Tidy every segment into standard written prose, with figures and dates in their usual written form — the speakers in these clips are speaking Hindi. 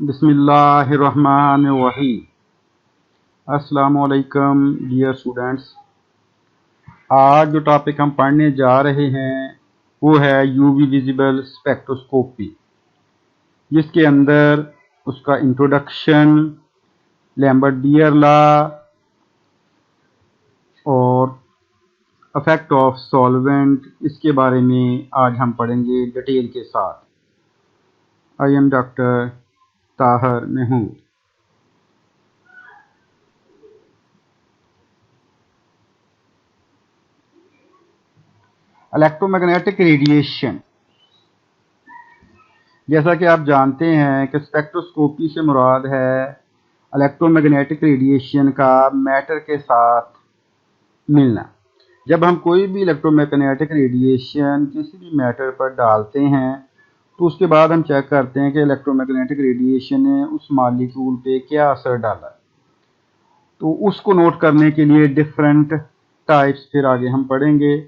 बिस्मिल्लाहिर्रहमानिर्रहीम। अस्सलामुअलैकुम डियर स्टूडेंट्स। आज जो टॉपिक हम पढ़ने जा रहे हैं वो है यूवी विजिबल स्पेक्ट्रोस्कोपी, जिसके अंदर उसका इंट्रोडक्शन, लैम्बर्ट-डियर लॉ और इफेक्ट ऑफ सॉल्वेंट, इसके बारे में आज हम पढ़ेंगे डिटेल के साथ। I am doctor Tahir Mahmood. Electromagnetic radiation, जैसा कि आप जानते हैं कि स्पेक्ट्रोस्कोपी से मुराद है इलेक्ट्रोमैग्नेटिक रेडिएशन का मैटर के साथ मिलना। जब हम कोई भी इलेक्ट्रोमैग्नेटिक रेडिएशन किसी भी मैटर पर डालते हैं तो उसके बाद हम चेक करते हैं कि इलेक्ट्रोमैग्नेटिक रेडिएशन ने उस मॉलिक्यूल पे क्या असर डाला। तो उसको नोट करने के लिए डिफरेंट टाइप्स फिर आगे हम पढ़ेंगे।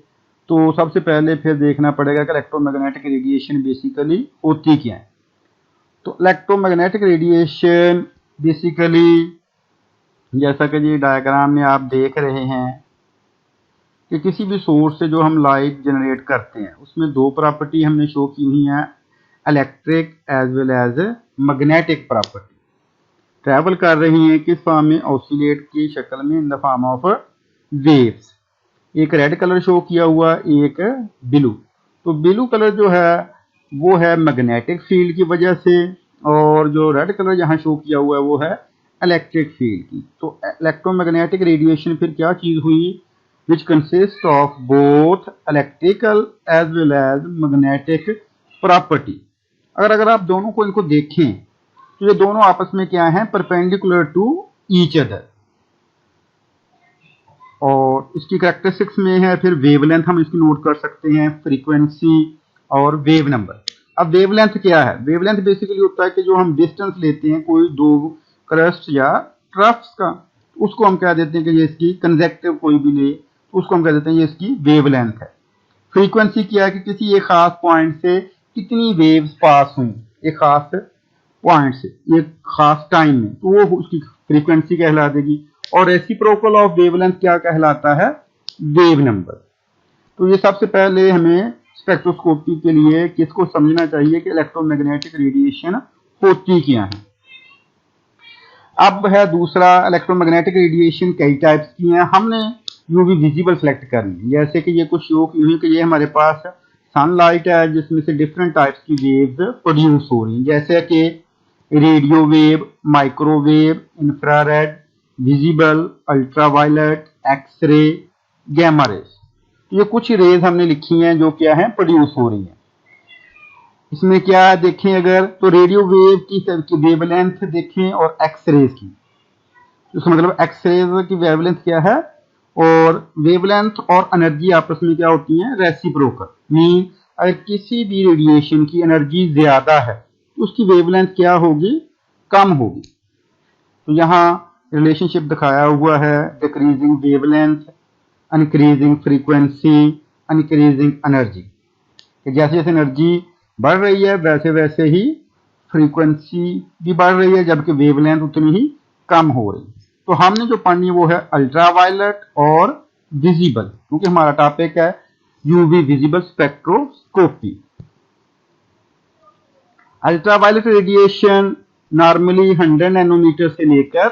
तो सबसे पहले फिर देखना पड़ेगा कि इलेक्ट्रोमैग्नेटिक रेडिएशन बेसिकली होती क्या है। तो इलेक्ट्रोमैग्नेटिक रेडिएशन बेसिकली, जैसा कि ये डायग्राम में आप देख रहे हैं कि किसी भी सोर्स से जो हम लाइट जनरेट करते हैं उसमें दो प्रॉपर्टी हमने शो की हुई हैं, electric as well as magnetic property. Travel कर रही हैं किस फॉर्म में, ऑसिलेट की शक्ल में, in the form of waves. एक रेड कलर शो किया हुआ, एक ब्लू। तो ब्लू कलर जो है वो है मैग्नेटिक फील्ड की वजह से, और जो रेड कलर यहाँ शो किया हुआ है वो है इलेक्ट्रिक फील्ड की। तो इलेक्ट्रोमैग्नेटिक रेडिएशन फिर क्या चीज हुई, which consist of both electrical as well as magnetic property. अगर आप दोनों को इनको देखें तो ये दोनों आपस में क्या है, परपेंडिकुलर टू ईच अदर। और इसकी कैरेक्टरिस्टिक्स में है फिर वेवलेंथ, हम इसकी नोट कर सकते हैं, फ्रीक्वेंसी और वेव नंबर। अब वेवलेंथ क्या है, वेवलेंथ बेसिकली होता है कि जो हम डिस्टेंस लेते हैं कोई दो क्रस्ट या ट्रफ्स का, उसको हम कह देते हैं कि ये इसकी कंजेक्टिव कोई भी ले तो उसको हम कह देते हैं ये इसकी वेवलेंथ है। फ्रीक्वेंसी क्या है कि किसी एक खास पॉइंट से कितनी वेव्स पास हुई एक खास पॉइंट से एक खास टाइम में, तो वो उसकी फ्रीक्वेंसी कहला देगी। और रेसिप्रोकल ऑफ वेवलेंथ क्या कहलाता है, वेव नंबर। तो ये सबसे पहले हमें स्पेक्ट्रोस्कोपी के लिए किसको समझना चाहिए कि इलेक्ट्रोमैग्नेटिक रेडिएशन होती क्या है। अब है दूसरा, इलेक्ट्रोमैग्नेटिक रेडिएशन कई टाइप्स की हैं, हमने यूवी विजिबल सेलेक्ट करनी। जैसे कि ये कुछ शो की हुई कि ये हमारे पास सनलाइट है जिसमें से डिफरेंट टाइप्स की वेव्स प्रोड्यूस हो रही हैं, जैसे कि radio wave, microwave, infrared, visible, ultraviolet, X ray, gamma rays. ये कुछ रेज हमने लिखी हैं जो क्या है प्रोड्यूस हो रही हैं। इसमें क्या है देखें अगर, तो रेडियो वेव की वेवलेंथ देखें और एक्सरेज की, इसका मतलब एक्सरेज की वेवलेंथ क्या है, और वेवलेंथ और एनर्जी आपस में क्या होती है, रेसिप्रोकल। मीन अगर किसी भी रेडिएशन की एनर्जी ज्यादा है तो उसकी वेवलेंथ क्या होगी, कम होगी। तो यहाँ रिलेशनशिप दिखाया हुआ है, decreasing wavelength, increasing frequency, increasing energy. जैसे जैसे एनर्जी बढ़ रही है वैसे वैसे ही फ्रीक्वेंसी भी बढ़ रही है, जबकि वेवलेंथ उतनी ही कम हो रही है। तो हमने जो पढ़नी है वो है अल्ट्रावायलेट और विजिबल, क्योंकि हमारा टॉपिक है UV visible spectroscopy. Ultraviolet radiation normally 100 nanometer से लेकर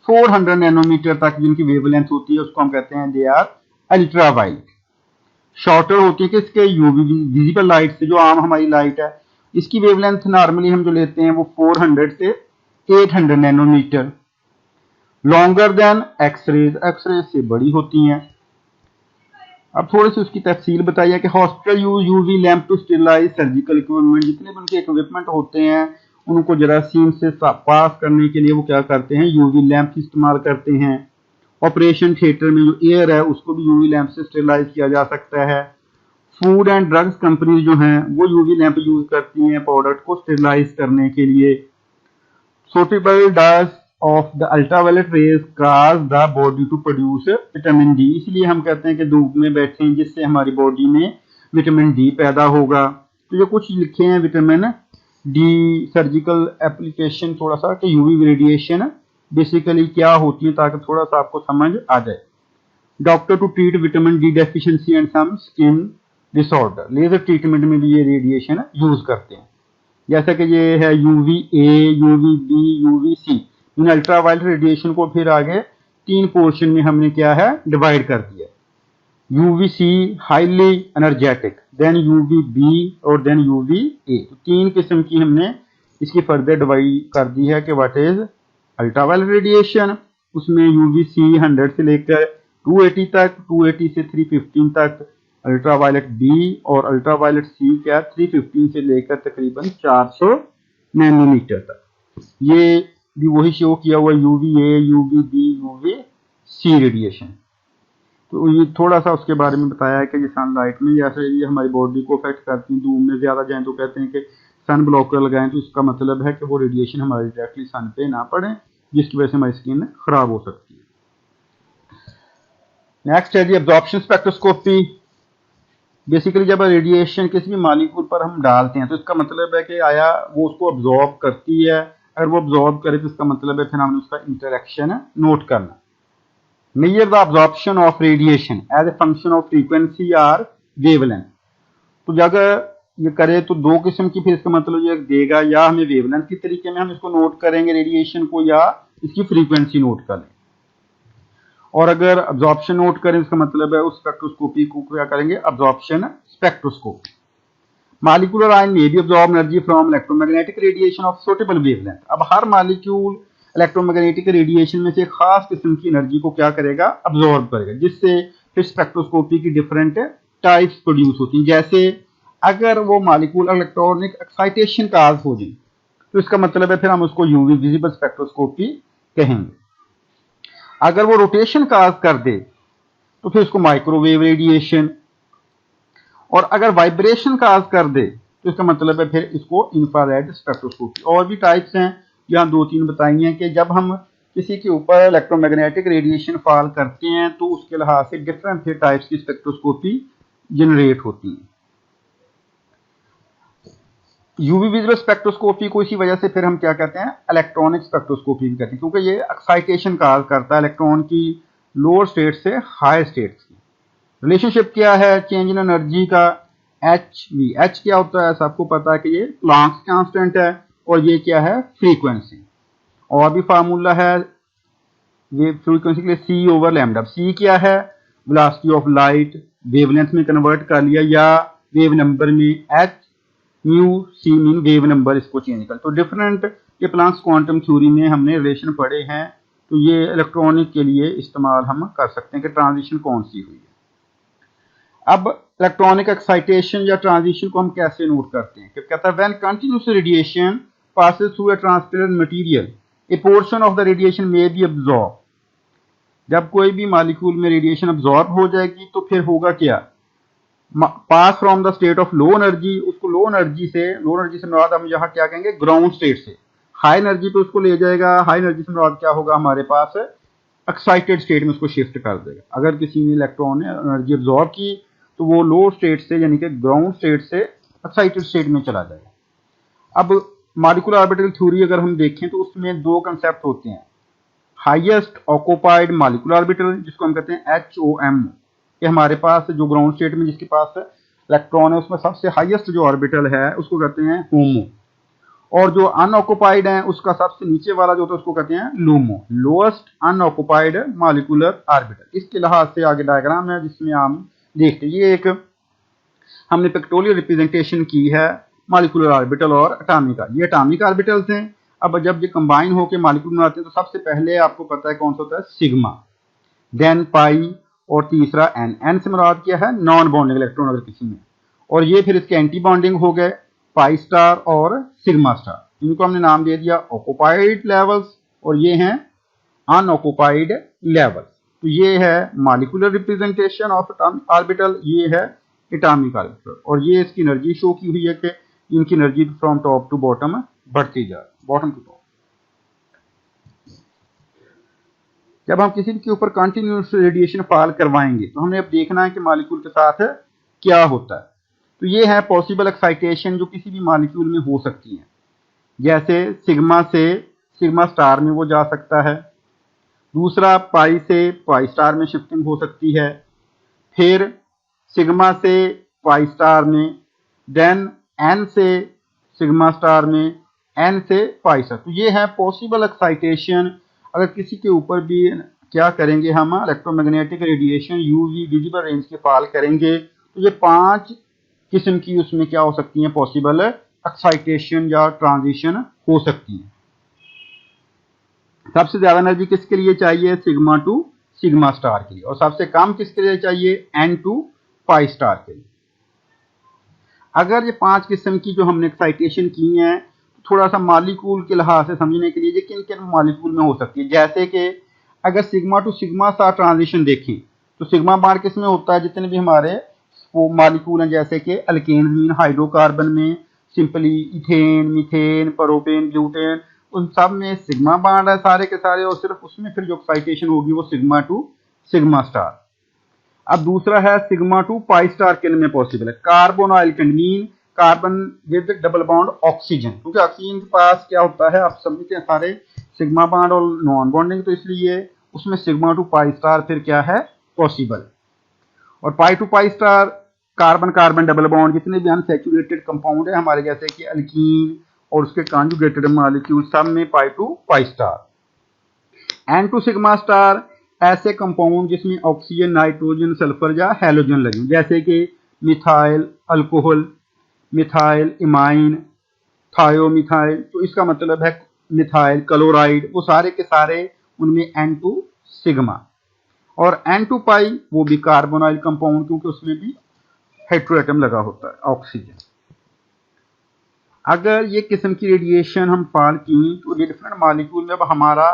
400 नैनोमीटर तक जिनकी वेवलेंथ होती है उसको हम कहते हैं दे आर अल्ट्रावायलेट। शॉर्टर होती है कि इसके यूवी विजिबल लाइट से, जो आम हमारी लाइट है इसकी वेवलेंथ नॉर्मली हम जो लेते हैं वो 400 से 800 nanometer. Longer than X rays, X rays से बड़ी होती हैं। अब थोड़ी सी उसकी तफसील बताइए कि hospital use UV lamp to sterilise surgical equipment. जितने भी उनके इक्विपमेंट होते हैं उनको जरासीम से पास करने के लिए वो क्या करते हैं, यूवी लैम्प इस्तेमाल करते हैं। ऑपरेशन थिएटर में जो एयर है उसको भी यूवी लैम्प से स्टेरिलाइज किया जा सकता है। फूड एंड ड्रग्स कंपनीज जो हैं वो यूवी लैम्प यूज करती हैं प्रोडक्ट को स्टेरिलाइज करने के लिए। Suitable dust of the ultraviolet rays cause the body to produce vitamin D. इसलिए हम कहते हैं कि धूप में बैठें जिससे हमारी बॉडी में विटामिन डी पैदा होगा। तो ये कुछ लिखे हैं विटामिन डी सर्जिकल एप्लीकेशन थोड़ा सा कि यूवी रेडिएशन बेसिकली क्या होती है, ताकि थोड़ा सा आपको समझ आ जाए। Doctor to treat vitamin D deficiency and some skin disorder, laser treatment में भी ये रेडिएशन यूज करते हैं। जैसा कि ये है UV A, UV B, UV C. इन अल्ट्रावायलेट रेडिएशन को फिर आगे 3 पोर्शन में हमने क्या है डिवाइड कर दिया। UVC highly energetic, then UVB और देन यूवीए। तो 3 किस्म की हमने इसकी फर्दर डिवाइड कर दी है कि व्हाट इज अल्ट्रावायलेट रेडिएशन। उसमें यूवीसी 100 से लेकर 280 तक, 280 से 315 तक अल्ट्रावायलेट बी, और अल्ट्रावायलेट सी क्या 315 से लेकर तकरीबन 400 नैनोमीटर तक। ये भी वही शो किया हुआ यूवीए, यूवीबी, यूवीसी रेडिएशन। तो ये थोड़ा सा उसके बारे में बताया है कि ये सनलाइट में जैसे ये हमारी बॉडी को अफेक्ट करती हैं, धूप में ज़्यादा जाएं तो कहते हैं कि सन ब्लॉकर लगाएं, तो इसका मतलब है कि वो रेडिएशन हमारे डायरेक्टली सन पे ना पड़े, जिसकी वजह से हमारी स्किन खराब हो सकती है। नेक्स्ट है जी एब्जॉर्प्शन स्पेक्ट्रोस्कोपी। बेसिकली जब रेडिएशन किसी भी मॉलिक्यूल पर हम डालते हैं तो इसका मतलब है कि आया वो उसको अब्जॉर्ब करती है। अगर वो अब्जॉर्ब करे तो इसका मतलब है फिर हमने उसका इंटरेक्शन नोट करना। Measure the absorption of radiation as a function of frequency or wavelength। तो अगर ये करे तो 2 किस्म की, फिर इसका मतलब ये देगा या हमें वेवलेंथ के तरीके में हम इसको नोट करेंगे रेडिएशन को, या इसकी फ्रीक्वेंसी नोट कर लें। और अगर अब्जॉर्प्शन नोट करें इसका मतलब है उस स्पेक्ट्रोस्कोपी को क्या करेंगे, absorption spectroscopy. Molecular ion may be absorb energy from electromagnetic radiation of suitable wavelength। अब हर मॉलिक्यूल इलेक्ट्रोमैग्नेटिक रेडिएशन में से एक खास किस्म की एनर्जी को क्या करेगा, अब्जॉर्ब करेगा, जिससे फिर स्पेक्ट्रोस्कोपी की डिफरेंट टाइप्स प्रोड्यूस होती हैं। जैसे अगर वो मॉलिक्यूल इलेक्ट्रॉनिक एक्साइटेशन काज हो जाए तो इसका मतलब है फिर हम उसको यूवी विजिबल स्पेक्ट्रोस्कोपी कहेंगे। अगर वो रोटेशन काज कर दे तो फिर उसको माइक्रोवेव रेडिएशन, और अगर वाइब्रेशन काज कर दे तो इसका मतलब है फिर इसको इंफ्रारेड स्पेक्ट्रोस्कोपी। और भी टाइप्स हैं, यहाँ 2-3 बताई हैं कि जब हम किसी के ऊपर इलेक्ट्रोमैग्नेटिक रेडिएशन फॉल करते हैं तो उसके लिहाज से डिफरेंट टाइप्स की स्पेक्ट्रोस्कोपी जनरेट होती है। यूवी विजिबल स्पेक्ट्रोस्कोपी को इसी वजह से फिर हम क्या कहते हैं, इलेक्ट्रॉनिक स्पेक्ट्रोस्कोपी भी कहते हैं, क्योंकि ये एक्साइटेशन काज करता है इलेक्ट्रॉन की लोअर स्टेट से हायर स्टेट्स की। रिलेशनशिप क्या है चेंज इन एनर्जी का, एच वी। एच क्या होता है सबको पता है कि ये प्लांक्स कांस्टेंट है, और ये क्या है फ्रीक्वेंसी। और भी फार्मूला है ये फ्रीक्वेंसी के लिए सी ओवर लैम्डा। सी क्या है, वेलोसिटी ऑफ लाइट, वेवलेंथ में कन्वर्ट कर लिया, या वेव नंबर में H mu C mean wave number, इसको चेंज कर। तो डिफरेंट ये प्लांक्स क्वांटम थ्योरी में हमने रिलेशन पढ़े हैं, तो ये इलेक्ट्रॉनिक के लिए इस्तेमाल हम कर सकते हैं कि ट्रांजिशन कौन सी हुई है। अब इलेक्ट्रॉनिक एक्साइटेशन या ट्रांजिशन को हम कैसे नोट करते हैं, कहता है when continuous radiation passes through a transparent material, a portion of the radiation may be absorbed। जब कोई भी मॉलिक्यूल में रेडिएशन अब्जॉर्ब हो जाएगी तो फिर होगा क्या, pass from the state of low energy, उसको लो एनर्जी से मुराद हम यहाँ क्या कहेंगे ग्राउंड स्टेट से हाई एनर्जी पे उसको ले जाएगा। हाई एनर्जी से मुराद क्या होगा हमारे पास एक्साइटेड स्टेट में उसको शिफ्ट कर देगा। अगर किसी ने इलेक्ट्रॉन ने एनर्जी अब्जॉर्ब की तो वो लो स्टेट से यानी कि ग्राउंड स्टेट से एक्साइटेड स्टेट में चला जाएगा। अब मॉलिक्यूलर ऑर्बिटल थ्योरी अगर हम देखें तो उसमें 2 कंसेप्ट होते हैं, हाईएस्ट ऑक्यूपाइड मॉलिक्यूलर ऑर्बिटल जिसको हम कहते हैं HOM, ये हमारे पास जो ग्राउंड स्टेट में जिसके पास इलेक्ट्रॉन है उसमें सबसे हाईएस्ट जो ऑर्बिटल है उसको कहते हैं होमो, और जो अनऑक्यूपाइड है उसका सबसे नीचे वाला जो होता है उसको कहते हैं LUMO, lowest unoccupied molecular orbital. इसके लिहाज से आगे डायग्राम है जिसमें हम देखते हैं, ये एक हमने पिक्टोरियल रिप्रेजेंटेशन की है मॉलिक्यूलर ऑर्बिटल और एटॉमिक। ये एटॉमिक ऑर्बिटल्स हैं। अब जब ये कंबाइन होकर मॉलिक्यूल बनाते हैं तो सबसे पहले आपको पता है कौन सा होता है सिग्मा, देन पाई, और तीसरा एन। एन से मुराद क्या है नॉन बॉन्डिंग इलेक्ट्रॉन अगर किसी में, और ये फिर इसके एंटी बॉन्डिंग हो गए पाई स्टार और सिग्मा स्टार। इनको हमने नाम दे दिया ऑक्यूपाइड लेवल्स, और ये हैं अनऑक्यूपाइड लेवल्स। तो ये है मॉलिक्यूलर रिप्रेजेंटेशन ऑफ ऑर्बिटल, ये है एटॉमिक ऑर्बिटल, और ये इसकी एनर्जी शो की हुई है कि इनकी energy from top to bottom बढ़ती जा बॉटम टू टॉप। जब हम किसी के ऊपर कंटिन्यूअस रेडिएशन फॉल करवाएंगे तो हमने अब देखना है कि मॉलिक्यूल के साथ क्या होता है। तो ये है पॉसिबल एक्साइटेशन जो किसी भी मॉलिक्यूल में हो सकती है। जैसे सिग्मा से सिग्मा स्टार में वो जा सकता है। दूसरा पाई से पाई स्टार में शिफ्टिंग हो सकती है, फिर सिग्मा से पाई स्टार में, देन एन से सिग्मा स्टार में, एन से पाई स्टार। तो ये है पॉसिबल एक्साइटेशन। अगर किसी के ऊपर भी क्या करेंगे हम, electromagnetic radiation UV visible range के फाल करेंगे, तो ये 5 किस्म की उसमें क्या हो सकती है, पॉसिबल एक्साइटेशन या ट्रांजिशन हो सकती है। सबसे ज्यादा एनर्जी किसके लिए चाहिए, सिग्मा टू सिग्मा स्टार के लिए, और सबसे कम किसके लिए चाहिए, एन टू पाई स्टार के लिए। अगर ये 5 किस्म की जो हमने एक्साइटेशन की हैं, थोड़ा सा मॉलिक्यूल के लिहाज से समझने के लिए ये किन किन मॉलिक्यूल में हो सकती है। जैसे कि अगर sigma two sigma star transition देखें तो सिग्मा बार किस में होता है, जितने भी हमारे वो मॉलिक्यूल हैं, जैसे कि अल्केन मीन हाइड्रोकार्बन में simply ethane, methane, propane, butane, उन सब में सिग्मा बार है सारे के सारे, और सिर्फ उसमें फिर जो एक्साइटेशन होगी वो सिग्मा टू सिग्मा स्टार। अब दूसरा है सिग्मा टू पाई स्टार किन में पॉसिबल है, कार्बोनाइल कैंडमीन, carbon with double bond oxygen, क्योंकि ऑक्सीजन के पास क्या होता है, आप समझते हैं सारे सिग्मा बॉन्ड और नॉन बॉन्डिंग, तो इसलिए उसमें सिग्मा टू पाई स्टार फिर क्या है, पॉसिबल। और pi to pi star carbon carbon double bond जितने भी अनसैचुरेटेड कंपाउंड है हमारे, जैसे कि अल्कीन और उसके कॉन्जुगेटेड मॉलिक्यूल, सब में pi to pi star. N to sigma star ऐसे कंपाउंड जिसमें ऑक्सीजन, नाइट्रोजन, सल्फर या हैलोजन लगे, जैसे कि methyl alcohol, methyl imine, thiomethyl, तो इसका मतलब है मिथाइल क्लोराइड, वो सारे के सारे उनमें एन टू सिग्मा। और एन टू पाई वो भी कार्बोनाइल कंपाउंड, क्योंकि उसमें भी हेट्रोएटम लगा होता है ऑक्सीजन। अगर ये किस्म की रेडिएशन हम फाल की तो ये डिफरेंट मॉलिक्यूल में अब हमारा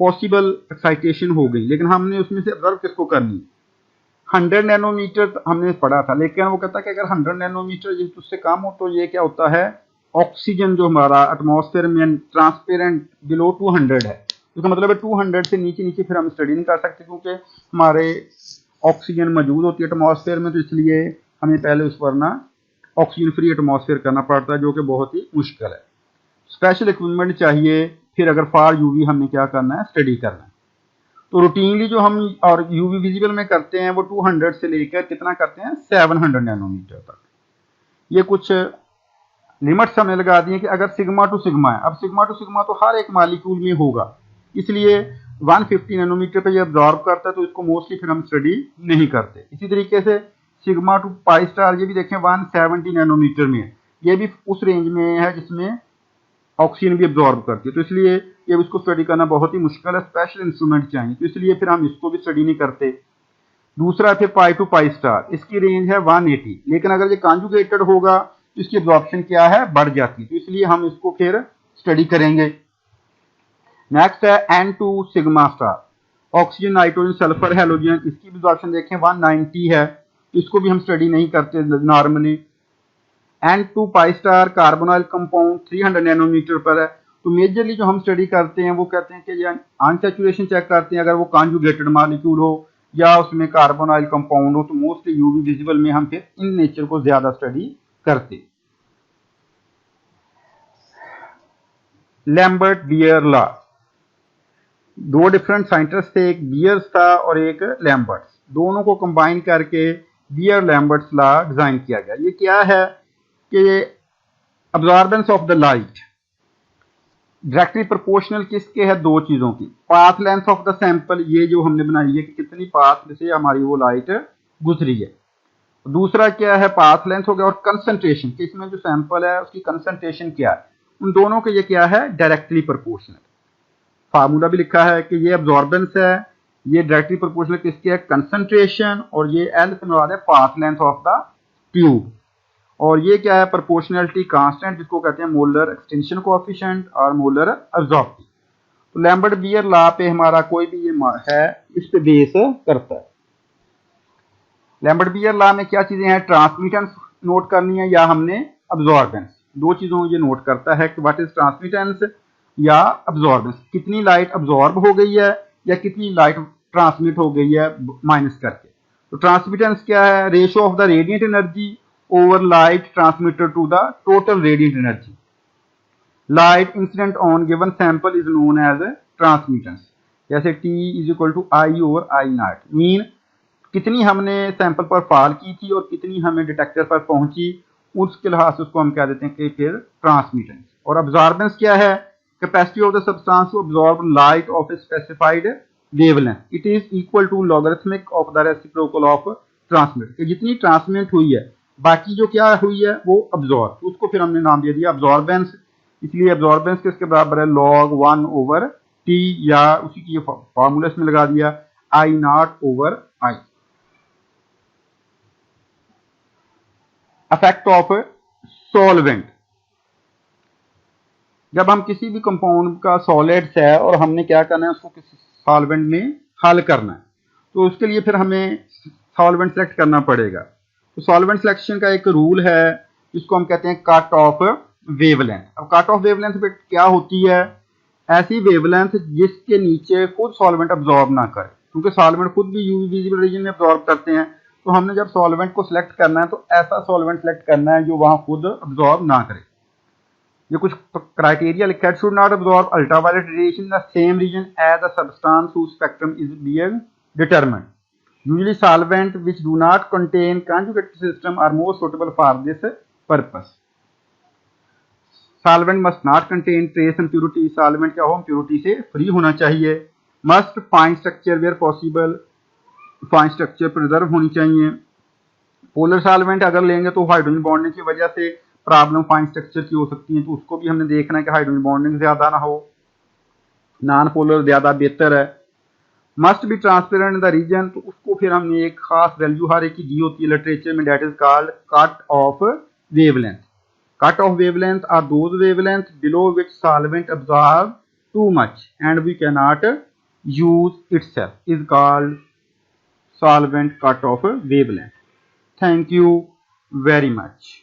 पॉसिबल एक्साइटेशन हो गई, लेकिन हमने उसमें से ऑब्जर्व किसको करनी, 100 नैनोमीटर हमने पढ़ा था, लेकिन वो कहता है कि अगर 100 नैनोमीटर उससे कम हो तो ये क्या होता है, ऑक्सीजन जो हमारा एटमॉस्फेयर में ट्रांसपेरेंट बिलो 200 है, इसका मतलब है 200 से नीचे नीचे फिर हम स्टडी नहीं कर सकते, क्योंकि हमारे ऑक्सीजन मौजूद होती है एटमॉस्फेयर में, तो इसलिए हमें पहले उस पर ना ऑक्सीजन फ्री एटमॉस्फेयर करना पड़ता है, जो कि बहुत ही मुश्किल है, स्पेशल इक्विपमेंट चाहिए। फिर अगर फार यूवी हमने क्या करना है, स्टडी करना है, तो रूटीनली जो हम और यूवी विजिबल में करते हैं वो 200 से लेकर कितना करते हैं, 700 नैनोमीटर तक। ये कुछ लिमिट्स हमने लगा दी है कि अगर सिग्मा टू सिग्मा है, अब सिग्मा टू सिग्मा तो हर एक मॉलिक्यूल में होगा, इसलिए 150 नैनोमीटर पे ये अब्जॉर्ब करता है, तो इसको मोस्टली फिर हम स्टडी नहीं करते। इसी तरीके से सिग्मा टू पाई स्टार ये भी देखें 170 नैनोमीटर में है, ये भी उस रेंज में है जिसमें ऑक्सीजन भी अब्जॉर्ब करती है, तो इसलिए ये इसको स्टडी करना बहुत ही मुश्किल है, स्पेशल इंस्ट्रूमेंट चाहिए, तो इसलिए फिर हम इसको भी स्टडी नहीं करते। दूसरा फिर पाई टू पाई स्टार, इसकी रेंज है 180, लेकिन अगर ये कॉन्जुगेटेड होगा तो इसकी अब्जॉर्प्शन क्या है, बढ़ जाती है, तो इसलिए हम इसको फिर स्टडी करेंगे। नेक्स्ट है N to sigma star, oxygen, nitrogen, sulphur, halogen, इसकी भी अब्जॉर्प्शन देखें 190 है, तो इसको भी हम स्टडी नहीं करते normally. N to pi star carbonyl compound 300 nanometer पर है, तो मेजरली जो हम स्टडी करते हैं वो कहते हैं कि अनसैचुरेशन चेक करते हैं, अगर वो कॉन्जुगेटेड मॉलिक्यूल हो या उसमें कार्बोनाइल कंपाउंड हो, तो मोस्टली यूवी विजिबल में हम फिर इन नेचर को ज्यादा स्टडी करते। लैम्बर्ट बियर लॉ, दो डिफरेंट साइंटिस्ट थे, एक बियर्स था और एक लैम्बर्ट्स, दोनों को कंबाइन करके बियर लैम्बर्ट्स लॉ डिजाइन किया गया। ये क्या है कि absorbance of the light directly proportional किसके है, दो चीजों की, path length of the sample, ये जो हमने बनाई है कि कितनी पाथ से हमारी वो लाइट गुजरी है, दूसरा क्या है पाथ लेंथ हो गया, और कंसंट्रेशन कि इसमें जो सैंपल है उसकी कंसंट्रेशन क्या है, उन दोनों के ये क्या है, डायरेक्टली प्रोपोर्शनल। फार्मूला भी लिखा है कि ये अब्जॉर्बेंस है, ये डायरेक्टली प्रोपोर्शनल किसके है, कंसंट्रेशन, और ये एल से मुराद है path length of the tube, और ये क्या है, प्रोपोर्शनलिटी कांस्टेंट, जिसको कहते हैं मोलर एक्सटेंशन कोएफिशिएंट और मोलर अब्जॉर्प्टिव। तो लैम्बर्ट बियर लॉ पे हमारा कोई भी ये है इस पे बेस करता है। लैम्बर्ट बियर लॉ में क्या चीजें हैं, ट्रांसमिटेंस नोट करनी है या हमने अब्जॉर्बेंस, दो चीजों ये नोट करता है कि व्हाट इज ट्रांसमिटेंस या अब्जॉर्बेंस, कितनी लाइट अब्जॉर्ब हो गई है या कितनी लाइट ट्रांसमिट हो गई है माइनस करके। तो ट्रांसमिटेंस क्या है, ratio of the radiant energy over light transmitted to the total radiant energy. Light incident on given sample is known as transmittance. जैसे T is equal to I over I naught, mean कितनी हमने सैंपल पर फॉल की थी और कितनी हमें डिटेक्टर पर पहुंची, उसके लिहाज से उसको हम कह देते हैं कि फिर ट्रांसमिटेंस। और अब्जॉर्बेंस क्या है? Capacity of the substance to absorb light of a specified wavelength, it is equal to logarithmic of the reciprocal of transmit. जितनी ट्रांसमिट हुई है बाकी जो क्या हुई है वो अब्जॉर्ब, उसको फिर हमने नाम दे दिया अब्जॉर्बेंस। इसलिए अब्जॉर्बेंस किसके बराबर है? log 1 ओवर टी, या उसी की फॉर्मूला इसमें लगा दिया I nought over I. Effect of solvent, जब हम किसी भी कंपाउंड का सॉलिड्स है और हमने क्या करना है, उसको किसी सॉल्वेंट में हल करना है, तो उसके लिए फिर हमें सॉल्वेंट सेलेक्ट करना पड़ेगा। तो सॉल्वेंट सिलेक्शन का एक रूल है जिसको हम कहते हैं कट ऑफ वेवलेंथ। अब कट ऑफ वेवलेंथ पे क्या होती है? ऐसी वेवलेंथ जिसके नीचे खुद सॉल्वेंट अब्जॉर्ब ना करे, क्योंकि सॉल्वेंट खुद भी यूवी विजिबल रीजन में अब्जॉर्ब करते हैं। तो हमने जब सॉल्वेंट को सिलेक्ट करना है तो ऐसा सॉल्वेंट सिलेक्ट करना है जो वहां खुद अब्जॉर्ब ना करे। ये कुछ क्राइटेरिया लिखा है। Should not absorb ultraviolet radiation in the same region as the substance whose spectrum is being determined. Usually solvent which do not contain conjugate system are more suitable for this purpose. Solvent must not contain trace impurity. Solvent क्या हो? impurity से फ्री होना चाहिए। Must fine structure where possible. Fine structure preserve होनी चाहिए। पोलर सॉल्वेंट अगर लेंगे तो हाइड्रोजन बॉन्डिंग की वजह से प्रॉब्लम फाइन स्ट्रक्चर की हो सकती है, तो उसको भी हमने देखना है कि हाइड्रोजन बॉन्डिंग ज्यादा ना हो। नॉन पोलर ज्यादा बेहतर है। Must be transparent in the region, तो उसको फिर हमने एक खास वैल्यू हर एक की दी होती है लिटरेचर में, that is called cut off wavelength. Cut off wavelength are those wavelength below which solvent absorb too much and we can not use itself, is called solvent cut off wavelength. Thank you very much.